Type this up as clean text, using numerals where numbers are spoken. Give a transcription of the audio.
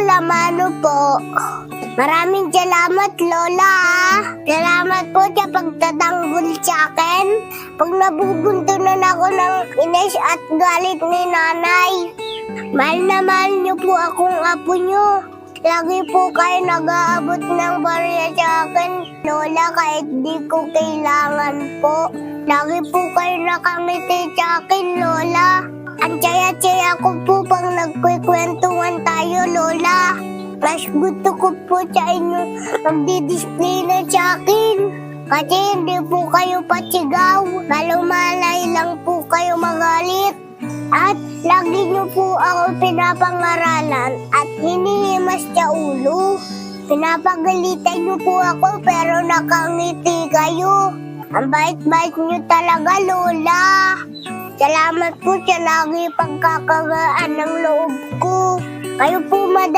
Lola Mano po. Maraming salamat, Lola. Salamat po sa pagtatanggol sa akin. Pag nabubuntunan ako ng inis at galit ni nanay. Mahal na mahal niyo po akong apo niyo. Lagi po kayo nag-aabot ng barya sa akin, Lola, kahit di ko kailangan po. Lagi po kayo nakangiti sa akin, Lola. Ang tsaya-tsaya ko po pag nagkikwentuhan tayo, Lola. Mas gusto ko po sa inyo magdidisplay sa akin. Kasi hindi po kayo patigaw. Malumalay lang po kayo magalit. At lagi niyo po ako pinapangaralan at hinihimas sa ulo. Pinapagalitan niyo po ako pero nakangiti kayo. Ang bait-bait niyo talaga, Lola. Salamat po sa lagi pagkakagaan ng loob ko. Kayo po,